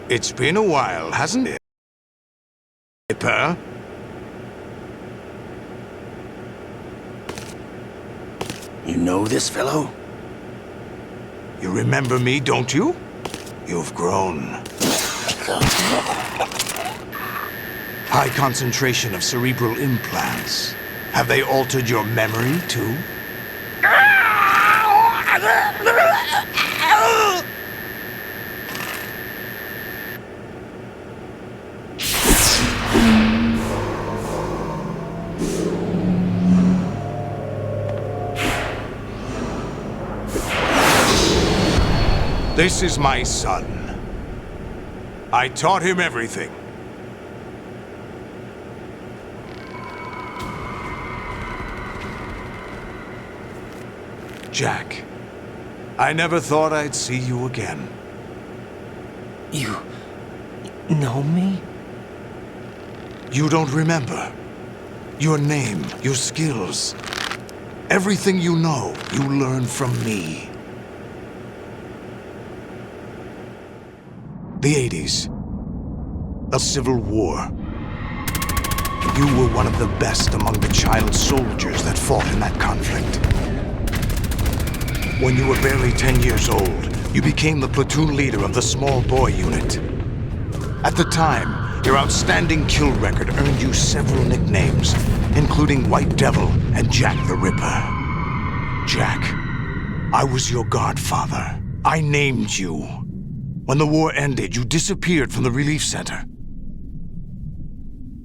It's been a while, hasn't it? Ripper? You know this fellow? You remember me, don't you? You've grown. High concentration of cerebral implants. Have they altered your memory, too? This is my son. I taught him everything. Jack, I never thought I'd see you again. You know me? You don't remember. Your name, your skills. Everything you know, you learned from me. The 80s. A civil war. You were one of the best among the child soldiers that fought in that conflict. When you were barely 10 years old, you became the platoon leader of the small boy unit. At the time, your outstanding kill record earned you several nicknames, including White Devil and Jack the Ripper. Jack, I was your godfather. I named you. When the war ended, you disappeared from the relief center.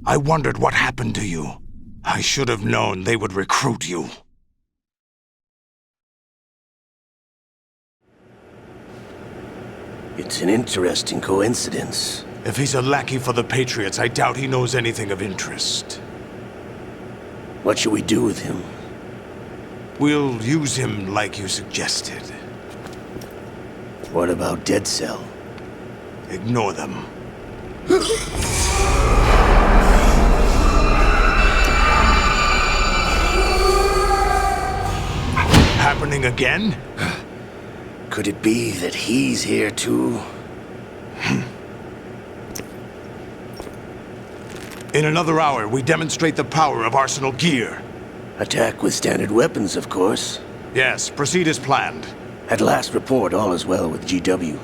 I wondered what happened to you. I should have known they would recruit you. It's an interesting coincidence. If he's a lackey for the Patriots, I doubt he knows anything of interest. What should we do with him? We'll use him like you suggested. What about Dead Cell? Ignore them. Happening again? Could it be that he's here too? In another hour, we demonstrate the power of Arsenal gear. Attack with standard weapons, of course. Yes, proceed as planned. At last report, all is well with GW.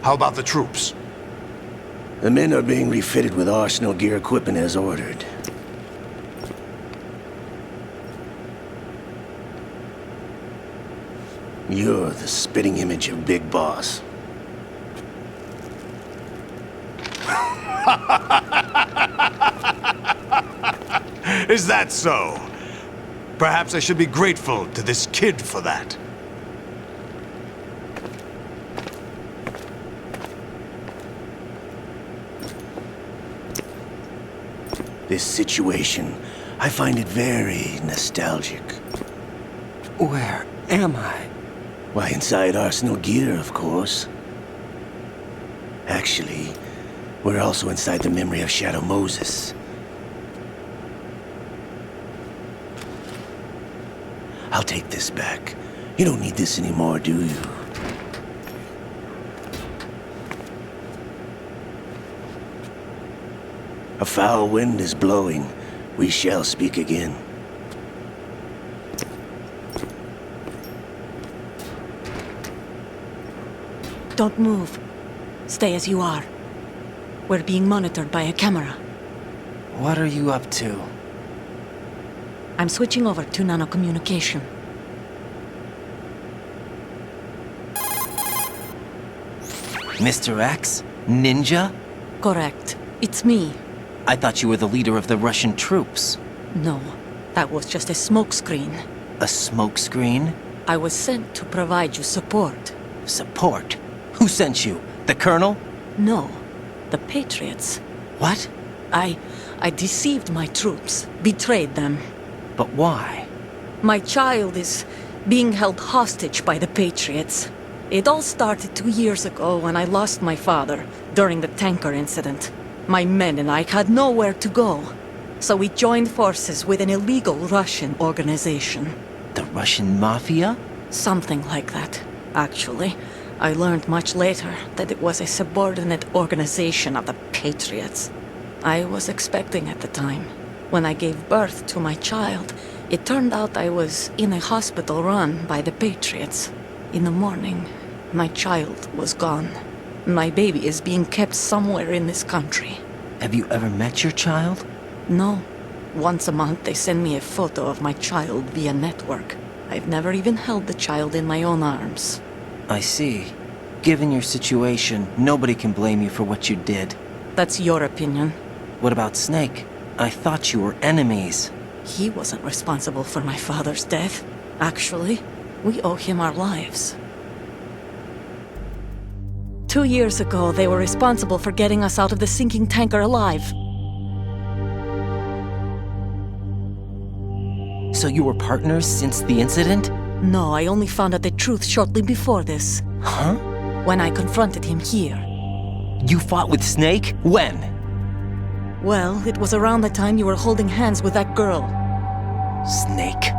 How about the troops? The men are being refitted with Arsenal gear equipment as ordered. You're the spitting image of Big Boss. Is that so? Perhaps I should be grateful to this kid for that. This situation, I find it very nostalgic. Where am I? Why, inside Arsenal gear, of course. Actually, we're also inside the memory of Shadow Moses. I'll take this back. You don't need this anymore, do you? A foul wind is blowing. We shall speak again. Don't move. Stay as you are. We're being monitored by a camera. What are you up to? I'm switching over to nanocommunication. Mr. X? Ninja? Correct. It's me. I thought you were the leader of the Russian troops. No, that was just a smokescreen. A smokescreen? I was sent to provide you support. Support? Who sent you? The Colonel? No, the Patriots. What? I deceived my troops, betrayed them. But why? My child is being held hostage by the Patriots. It all started 2 years ago when I lost my father during the tanker incident. My men and I had nowhere to go, so we joined forces with an illegal Russian organization. The Russian Mafia? Something like that, actually. I learned much later that it was a subordinate organization of the Patriots. I was expecting at the time. When I gave birth to my child, it turned out I was in a hospital run by the Patriots. In the morning, my child was gone. My baby is being kept somewhere in this country. Have you ever met your child? No. Once a month, they send me a photo of my child via network. I've never even held the child in my own arms. I see. Given your situation, nobody can blame you for what you did. That's your opinion. What about Snake? I thought you were enemies. He wasn't responsible for my father's death. Actually, we owe him our lives. 2 years ago, they were responsible for getting us out of the sinking tanker alive. So you were partners since the incident? No, I only found out the truth shortly before this. Huh? When I confronted him here. You fought with Snake? When? Well, it was around the time you were holding hands with that girl. Snake.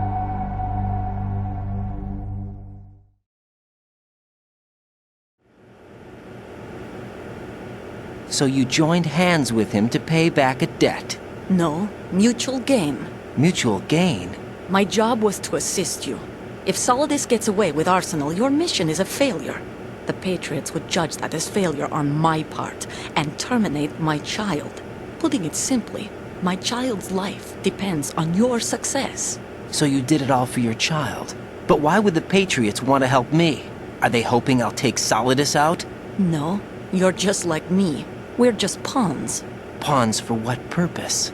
So you joined hands with him to pay back a debt? No, mutual gain. Mutual gain? My job was to assist you. If Solidus gets away with Arsenal, your mission is a failure. The Patriots would judge that as failure on my part and terminate my child. Putting it simply, my child's life depends on your success. So you did it all for your child. But why would the Patriots want to help me? Are they hoping I'll take Solidus out? No, you're just like me. We're just pawns. Pawns for what purpose?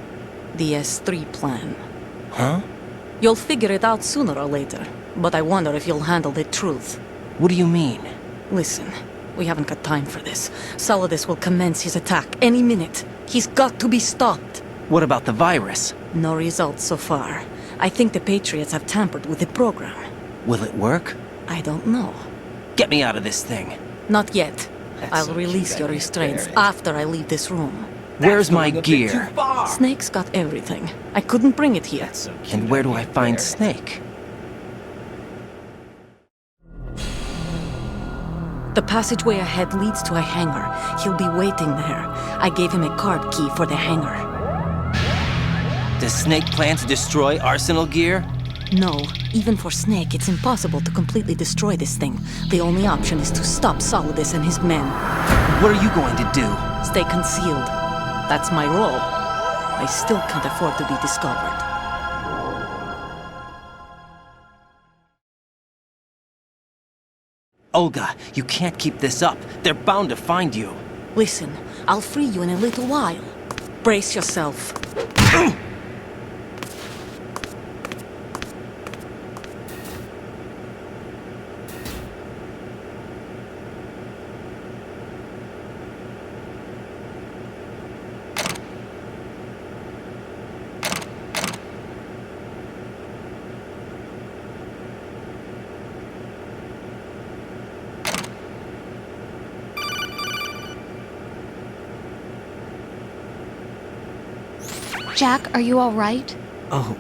The S3 plan. Huh? You'll figure it out sooner or later, but I wonder if you'll handle the truth. What do you mean? Listen, we haven't got time for this. Solidus will commence his attack any minute. He's got to be stopped. What about the virus? No results so far. I think the Patriots have tampered with the program. Will it work? I don't know. Get me out of this thing. Not yet. That's I'll so release cute, your I can't restraints bear it. after I leave this room. Where's my gear? Snake's got everything. I couldn't bring it here. And where do I find Snake? The passageway ahead leads to a hangar. He'll be waiting there. I gave him a card key for the hangar. Does Snake plan to destroy Arsenal gear? No, even for Snake, it's impossible to completely destroy this thing. The only option is to stop Solidus and his men. What are you going to do? Stay concealed. That's my role. I still can't afford to be discovered. Olga, you can't keep this up. They're bound to find you. Listen, I'll free you in a little while. Brace yourself. Jack, are you all right? Oh,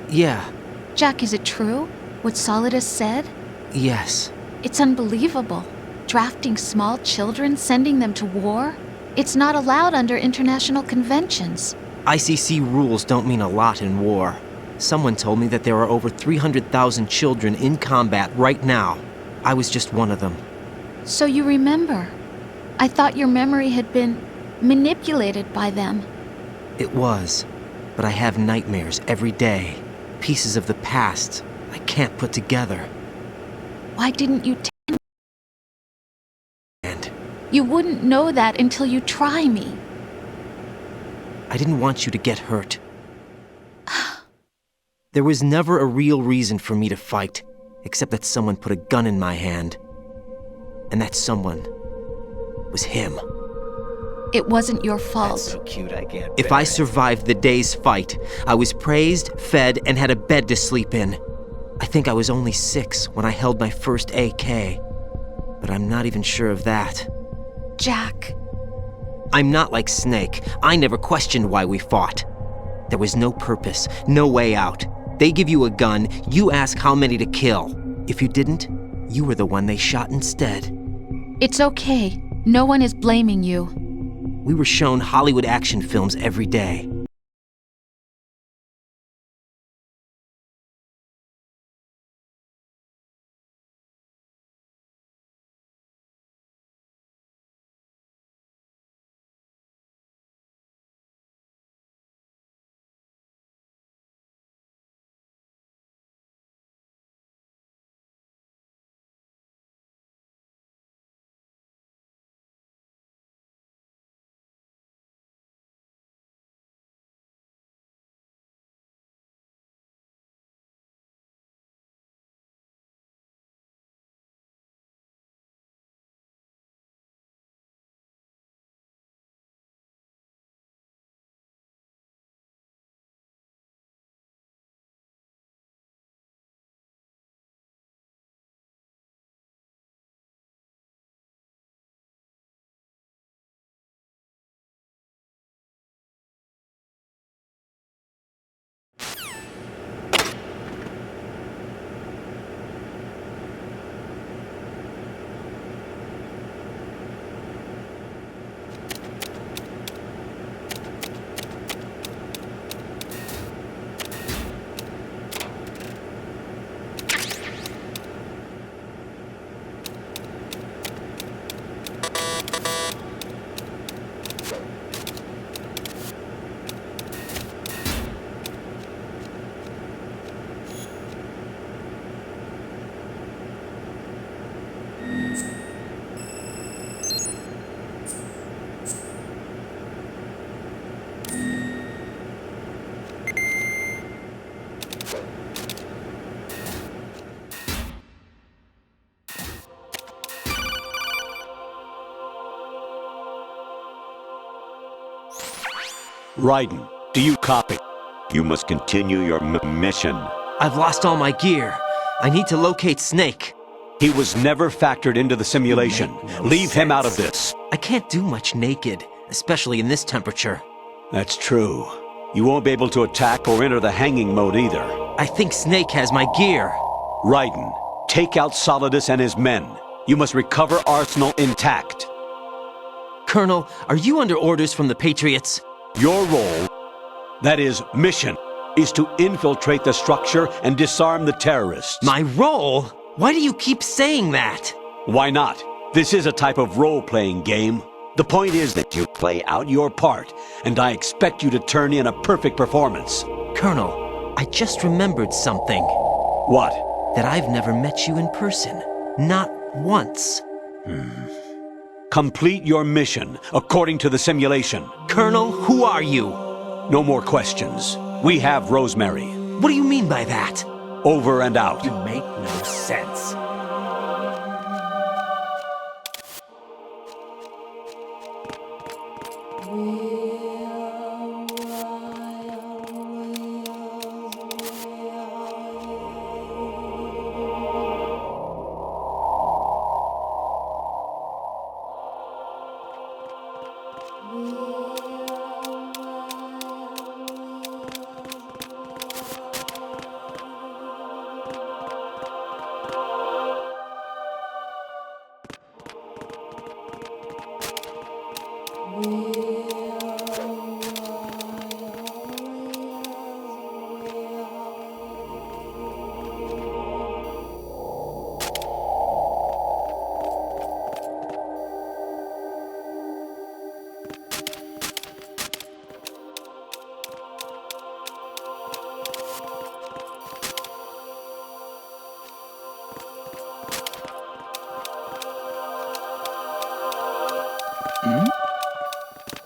yeah. Jack, is it true? What Solidus said? Yes. It's unbelievable. Drafting small children, sending them to war? It's not allowed under international conventions. ICC rules don't mean a lot in war. Someone told me that there are over 300,000 children in combat right now. I was just one of them. So you remember. I thought your memory had been manipulated by them. It was, but I have nightmares every day. Pieces of the past I can't put together. Why didn't you And You wouldn't know that until you try me. I didn't want you to get hurt. There was never a real reason for me to fight, except that someone put a gun in my hand. And that someone was him. It wasn't your fault. So cute, I can't. If I survived the day's fight, I was praised, fed, and had a bed to sleep in. I think I was only 6 when I held my first AK. But I'm not even sure of that. Jack. I'm not like Snake. I never questioned why we fought. There was no purpose, no way out. They give you a gun, you ask how many to kill. If you didn't, you were the one they shot instead. It's okay. No one is blaming you. We were shown Hollywood action films every day. Raiden, do you copy? You must continue your mission. I've lost all my gear. I need to locate Snake. He was never factored into the simulation. Leave him out of this. I can't do much naked, especially in this temperature. That's true. You won't be able to attack or enter the hanging mode either. I think Snake has my gear. Raiden, take out Solidus and his men. You must recover Arsenal intact. Colonel, are you under orders from the Patriots? Your role, that is, mission, is to infiltrate the structure and disarm the terrorists. My role? Why do you keep saying that? Why not? This is a type of role-playing game. The point is that you play out your part, and I expect you to turn in a perfect performance. Colonel, I just remembered something. What? That I've never met you in person. Not once. Complete your mission, according to the simulation. Colonel, who are you? No more questions. We have Rosemary. What do you mean by that? Over and out. Make no sense.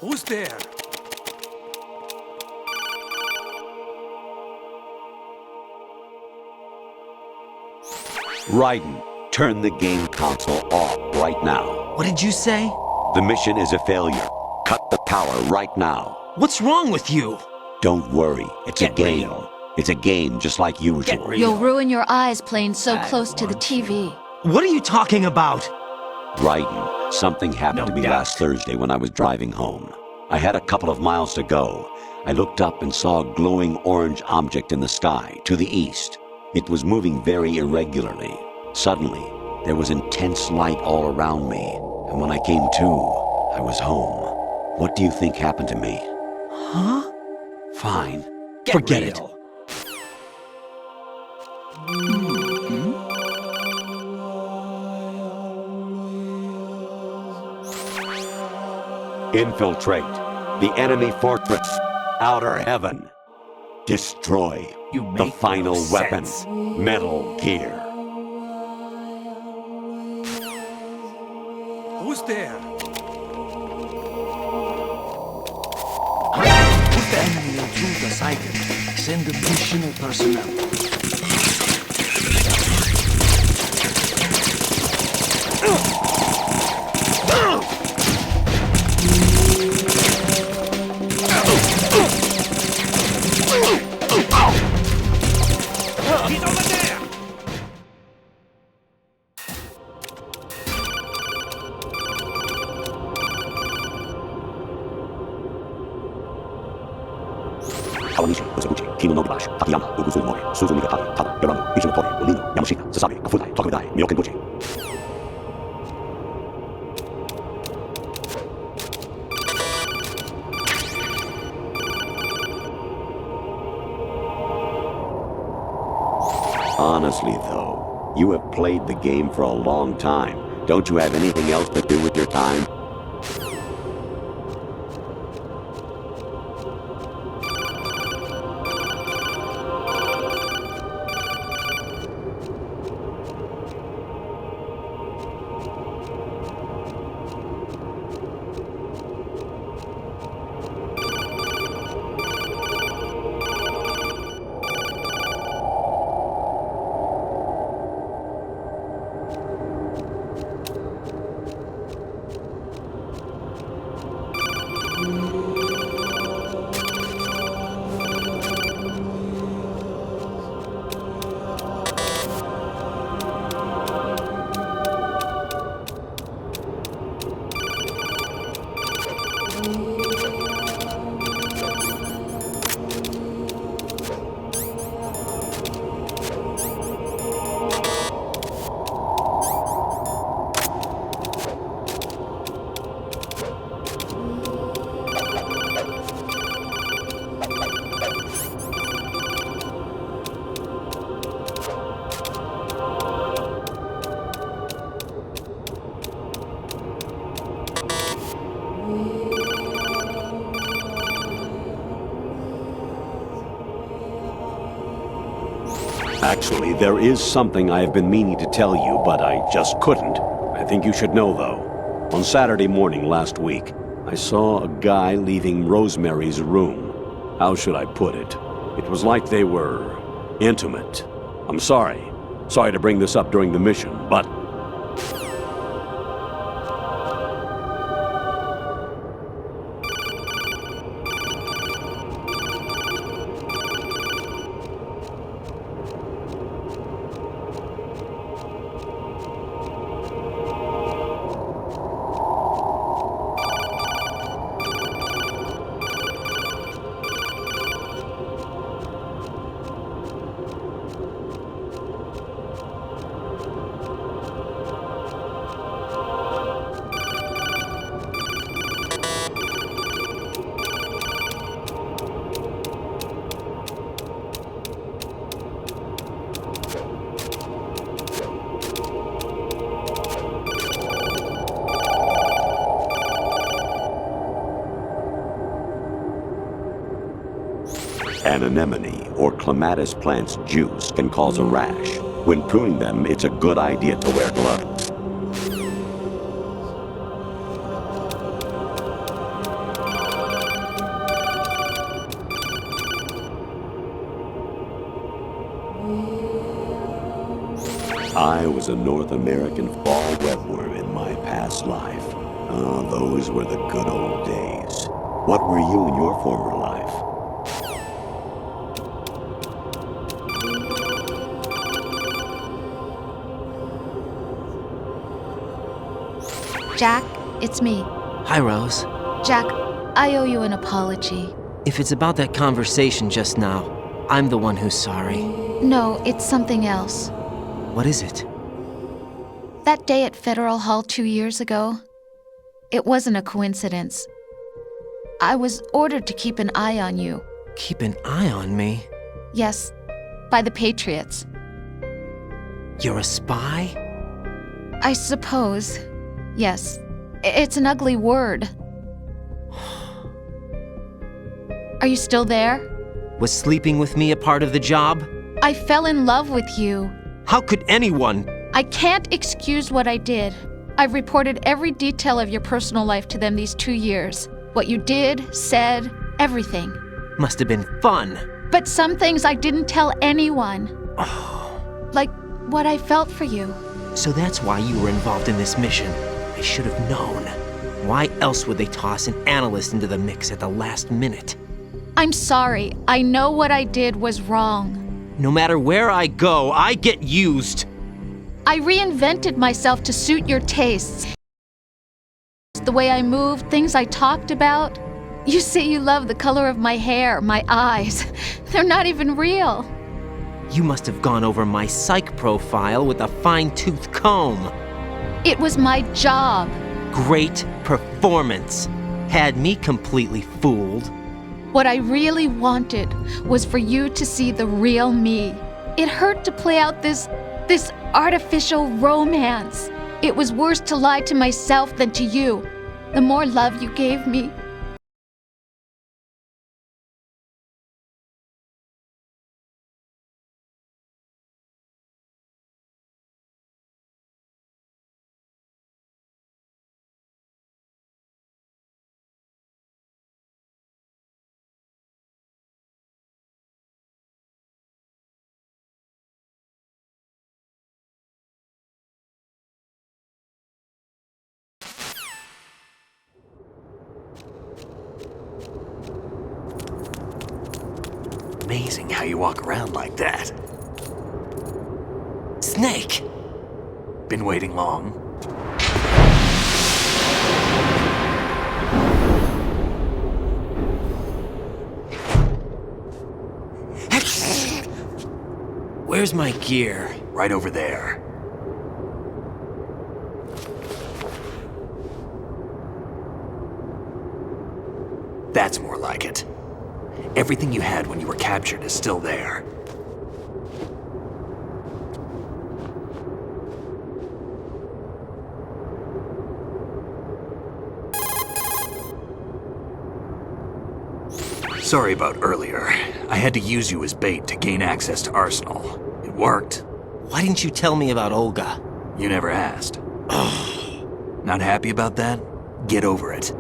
Who's there? Raiden, turn the game console off right now. What did you say? The mission is a failure. Cut the power right now. What's wrong with you? Don't worry, it's a game. It's a game just like usual. You'll ruin your eyes playing so close to the TV. What are you talking about? Raiden, something happened to me last Thursday when I was driving home. I had a couple of miles to go. I looked up and saw a glowing orange object in the sky, to the east. It was moving very irregularly. Suddenly, There was intense light all around me, and when I came to, I was home. What do you think happened to me? Huh? Fine. Forget it. Infiltrate the enemy fortress, Outer Heaven. Destroy the final weapon, Metal Gear. Who's there? Put the enemy on through the cycle. Send additional personnel. He's over there! Kawanishi, Osaguchi, Kino no Gibashi, Takayama, Uguzu Mori, Suzu Nigatari, Tada, Yorano, Ichimotori, Olino, Yamashita, Sasabe, Kafudai, Tokudai, Myokenbuchi. Honestly, though, you have played the game for a long time. Don't you have anything else to do with your time? Actually, there is something I have been meaning to tell you, but I just couldn't. I think you should know, though. On Saturday morning last week, I saw a guy leaving Rosemary's room. How should I put it? It was like they were intimate. I'm sorry. Sorry to bring this up during the mission, but an anemone or clematis plant's juice can cause a rash. When pruning them, it's a good idea to wear gloves. I was a North American fall webworm in my past life. Ah, those were the good old days. What were you in your former life? Jack, it's me. Hi, Rose. Jack, I owe you an apology. If it's about that conversation just now, I'm the one who's sorry. No, it's something else. What is it? That day at Federal Hall 2 years ago, it wasn't a coincidence. I was ordered to keep an eye on you. Keep an eye on me? Yes, by the Patriots. You're a spy? I suppose. Yes. It's an ugly word. Are you still there? Was sleeping with me a part of the job? I fell in love with you. How could anyone? I can't excuse what I did. I've reported every detail of your personal life to them these 2 years. What you did, said, everything. Must have been fun. But some things I didn't tell anyone. Like what I felt for you. So that's why you were involved in this mission. I should have known. Why else would they toss an analyst into the mix at the last minute? I'm sorry. I know what I did was wrong. No matter where I go, I get used. I reinvented myself to suit your tastes. The way I moved, things I talked about. You say you love the color of my hair, my eyes. They're not even real. You must have gone over my psych profile with a fine-tooth comb. It was my job. Great performance. Had me completely fooled. What I really wanted was for you to see the real me. It hurt to play out this artificial romance. It was worse to lie to myself than to you. The more love you gave me, Amazing how you walk around like that. Snake! Been waiting long? Where's my gear? Right over there. That's more like it. Everything you had when you were captured is still there. Sorry about earlier. I had to use you as bait to gain access to Arsenal. It worked. Why didn't you tell me about Olga? You never asked. Not happy about that? Get over it.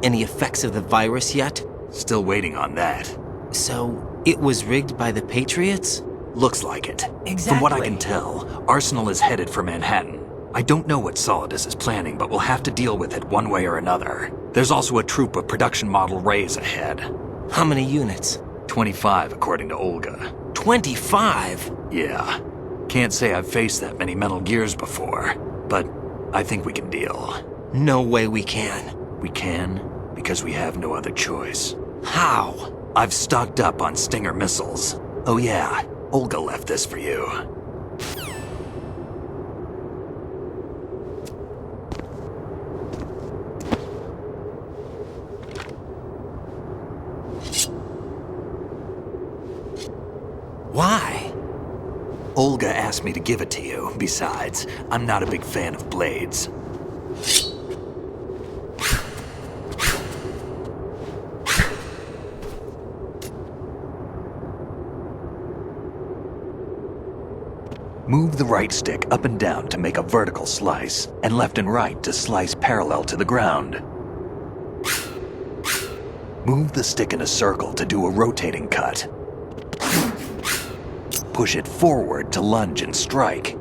Any effects of the virus yet? Still waiting on that. So, it was rigged by the Patriots? Looks like it. Exactly. From what I can tell, Arsenal is headed for Manhattan. I don't know what Solidus is planning, but we'll have to deal with it one way or another. There's also a troop of production model Rays ahead. How many units? 25, according to Olga. 25? Yeah. Can't say I've faced that many Metal Gears before, but I think we can deal. No way we can. We can, because we have no other choice. How? I've stocked up on Stinger missiles. Oh yeah, Olga left this for you. Why? Olga asked me to give it to you. Besides, I'm not a big fan of blades. Move the right stick up and down to make a vertical slice, and left and right to slice parallel to the ground. Move the stick in a circle to do a rotating cut. Push it forward to lunge and strike.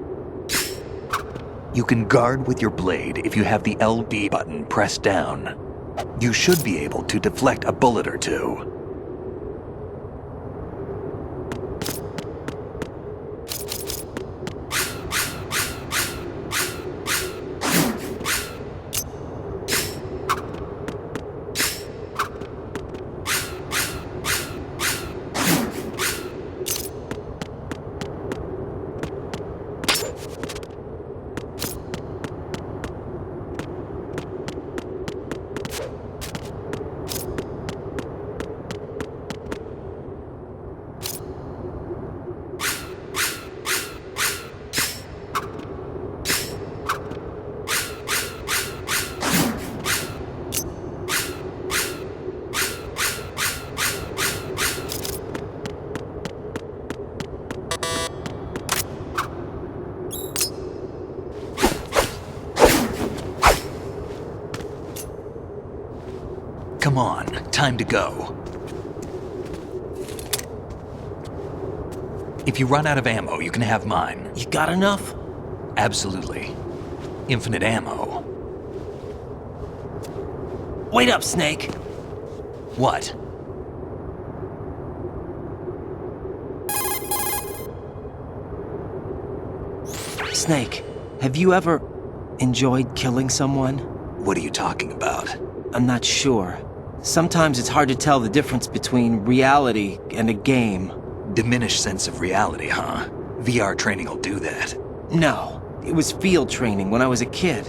You can guard with your blade if you have the LB button pressed down. You should be able to deflect a bullet or two. Come on, time to go. If you run out of ammo, you can have mine. You got enough? Absolutely. Infinite ammo. Wait up, Snake. What? Snake, have you ever enjoyed killing someone? What are you talking about? I'm not sure. Sometimes it's hard to tell the difference between reality and a game. Diminished sense of reality, huh? VR training will do that. No, it was field training when I was a kid.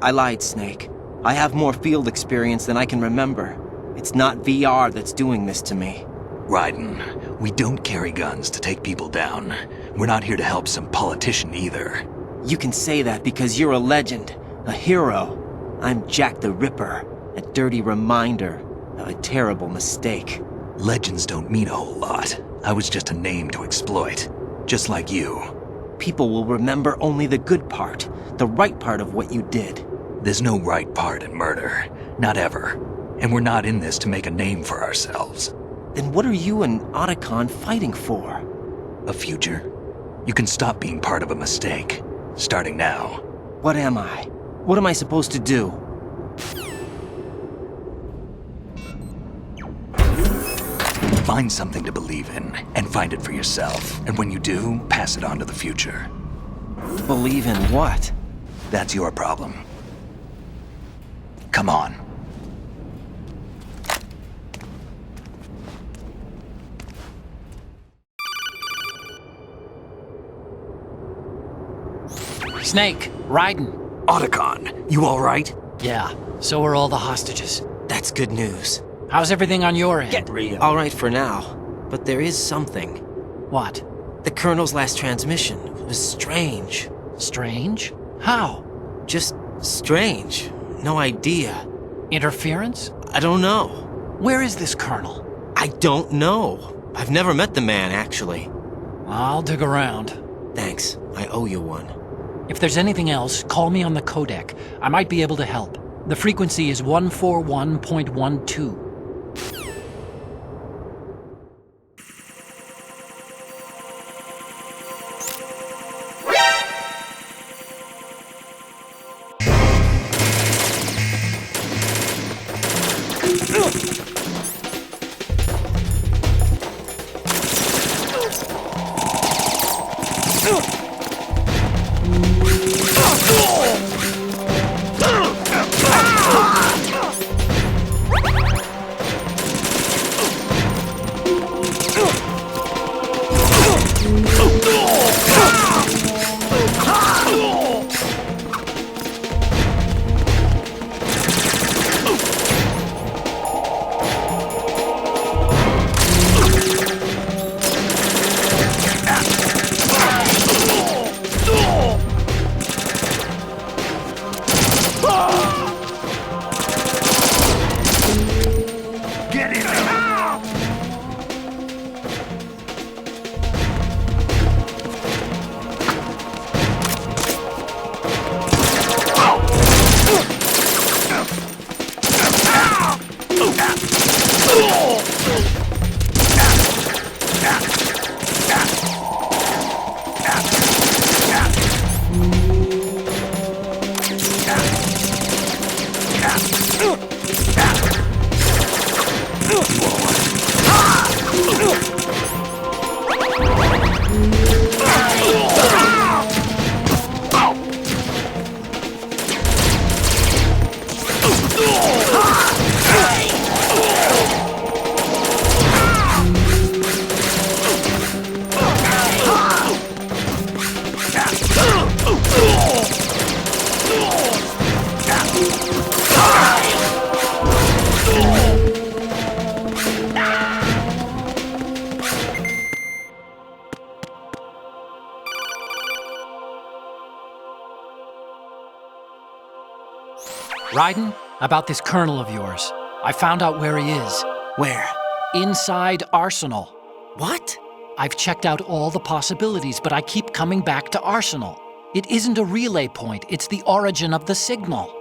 I lied, Snake. I have more field experience than I can remember. It's not VR that's doing this to me. Raiden, we don't carry guns to take people down. We're not here to help some politician either. You can say that because you're a legend, a hero. I'm Jack the Ripper, a dirty reminder of a terrible mistake. Legends don't mean a whole lot. I was just a name to exploit, just like you. People will remember only the good part, the right part of what you did. There's no right part in murder, not ever. And we're not in this to make a name for ourselves. Then what are you and Otacon fighting for? A future? You can stop being part of a mistake, starting now. What am I? What am I supposed to do? Find something to believe in, and find it for yourself. And when you do, pass it on to the future. Believe in what? That's your problem. Come on. Snake, Raiden. Otacon, you all right? Yeah, so are all the hostages. That's good news. How's everything on your end? Get real. All right for now, but there is something. What? The Colonel's last transmission was strange. Strange? How? Just strange. No idea. Interference? I don't know. Where is this Colonel? I don't know. I've never met the man, actually. I'll dig around. Thanks. I owe you one. If there's anything else, call me on the codec. I might be able to help. The frequency is 141.12. Raiden, about this colonel of yours. I found out where he is. Where? Inside Arsenal. What? I've checked out all the possibilities, but I keep coming back to Arsenal. It isn't a relay point, it's the origin of the signal.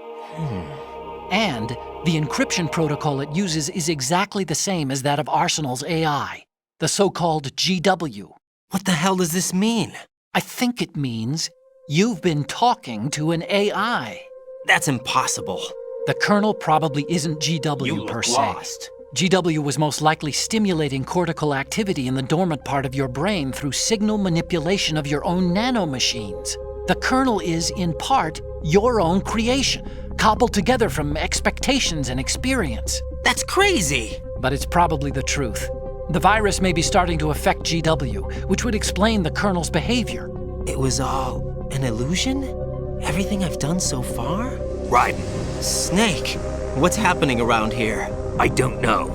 And The encryption protocol it uses is exactly the same as that of Arsenal's AI, the so-called GW. What the hell does this mean? I think it means you've been talking to an AI. That's impossible. The kernel probably isn't GW per se. Lost. GW was most likely stimulating cortical activity in the dormant part of your brain through signal manipulation of your own nanomachines. The kernel is, in part, your own creation, cobbled together from expectations and experience. That's crazy! But it's probably the truth. The virus may be starting to affect GW, which would explain the kernel's behavior. It was all an illusion? Everything I've done so far? Raiden, Snake, what's happening around here? I don't know.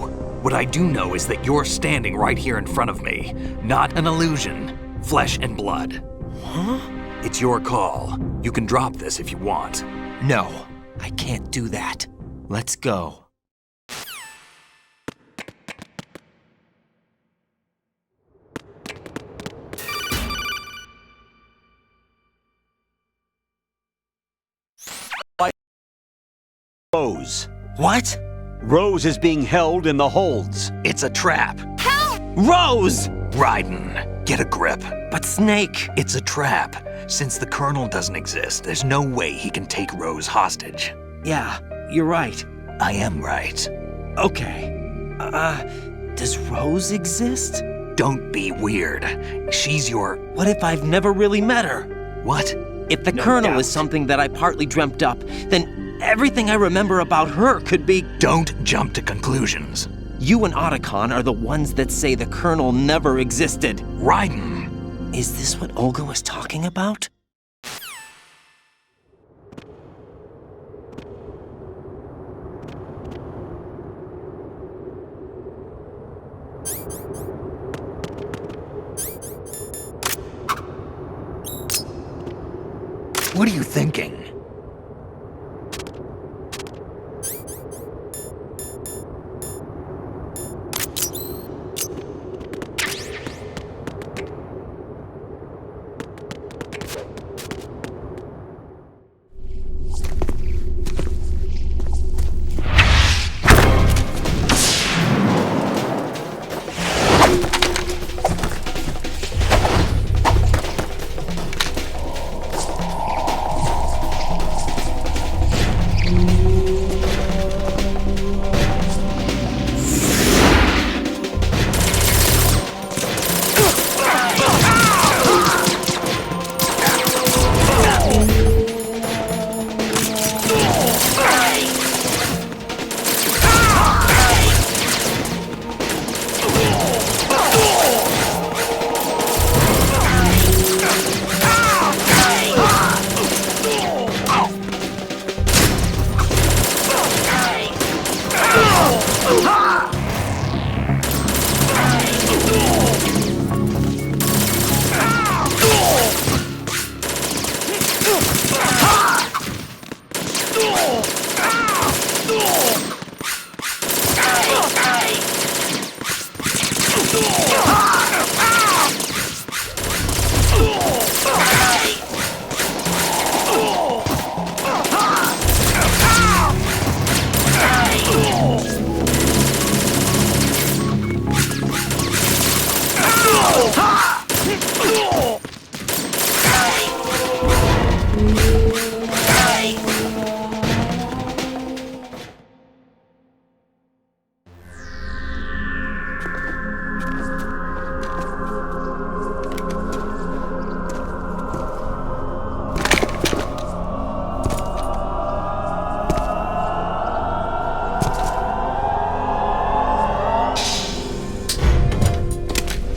What I do know is that you're standing right here in front of me. Not an illusion. Flesh and blood. Huh? It's your call. You can drop this if you want. No, I can't do that. Let's go. Rose. What? Rose is being held in the holds. It's a trap. Rose! Raiden, get a grip. But Snake... It's a trap. Since the Colonel doesn't exist, there's no way he can take Rose hostage. Yeah, you're right. I am right. Okay. Does Rose exist? Don't be weird. She's your... What if I've never really met her? What? If the No Colonel doubt. is something that I partly dreamt up, then everything I remember about her could be... Don't jump to conclusions. You and Otacon are the ones that say the Colonel never existed. Raiden! Is this what Olga was talking about? What are you thinking?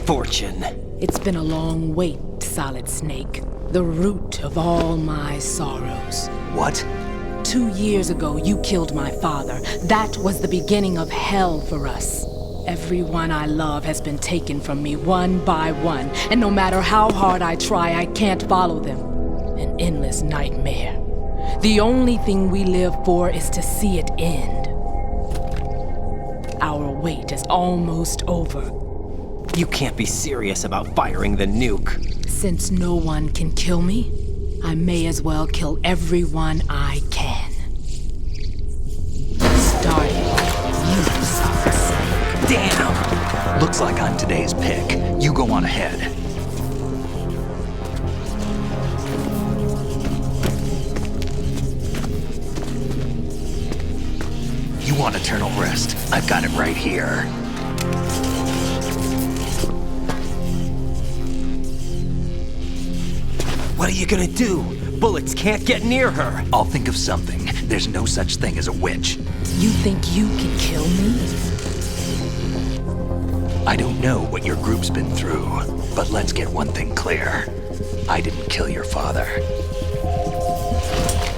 Fortune. It's been a long wait, Solid Snake. The root of all my sorrows. What? 2 years ago, you killed my father. That was the beginning of hell for us. Everyone I love has been taken from me one by one, and no matter how hard I try, I can't follow them. An endless nightmare. The only thing we live for is to see it end. Our wait is almost over. You can't be serious about firing the nuke. Since no one can kill me, I may as well kill everyone I can. Stop today's pick. You go on ahead. You want eternal rest? I've got it right here. What are you gonna do? Bullets can't get near her. I'll think of something. There's no such thing as a witch. You think you can kill me? I don't know what your group's been through, but let's get one thing clear. I didn't kill your father.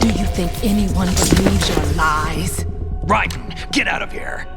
Do you think anyone believes your lies? Raiden, get out of here!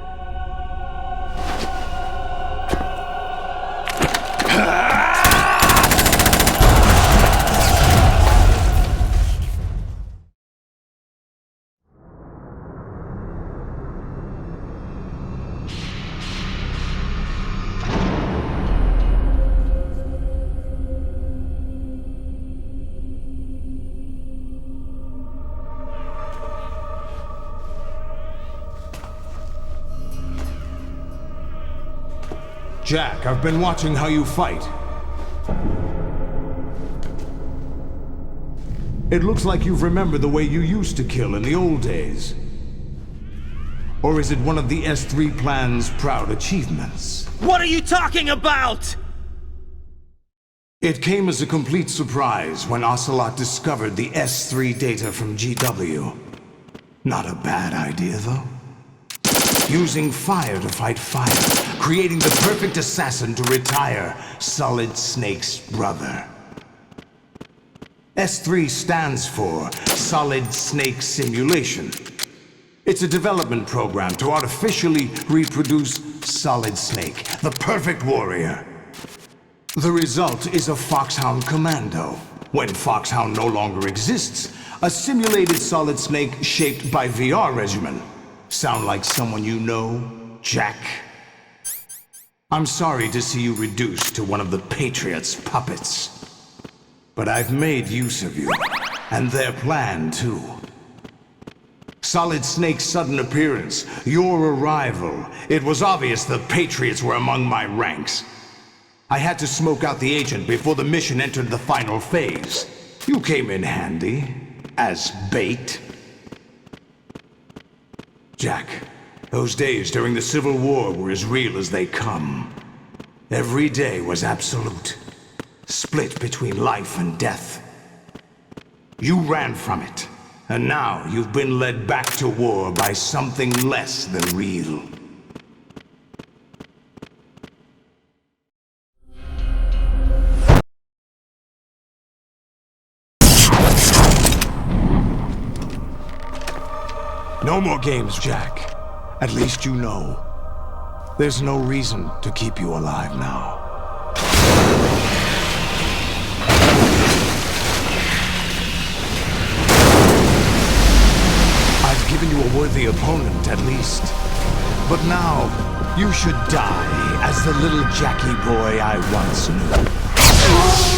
Jack, I've been watching how you fight. It looks like you've remembered the way you used to kill in the old days. Or is it one of the S3 plan's proud achievements? What are you talking about? It came as a complete surprise when Ocelot discovered the S3 data from GW. Not a bad idea, though. Using fire to fight fire, creating the perfect assassin to retire Solid Snake's brother. S3 stands for Solid Snake Simulation. It's a development program to artificially reproduce Solid Snake, the perfect warrior. The result is a Foxhound Commando. When Foxhound no longer exists, a simulated Solid Snake shaped by VR regimen. Sound like someone you know, Jack? I'm sorry to see you reduced to one of the Patriots' puppets. But I've made use of you, and their plan too. Solid Snake's sudden appearance, your arrival, it was obvious the Patriots were among my ranks. I had to smoke out the agent before the mission entered the final phase. You came in handy, as bait. Jack, those days during the Civil War were as real as they come. Every day was absolute, split between life and death. You ran from it, and now you've been led back to war by something less than real. No more games, Jack. At least you know. There's no reason to keep you alive now. I've given you a worthy opponent, at least. But now, you should die as the little Jackie boy I once knew.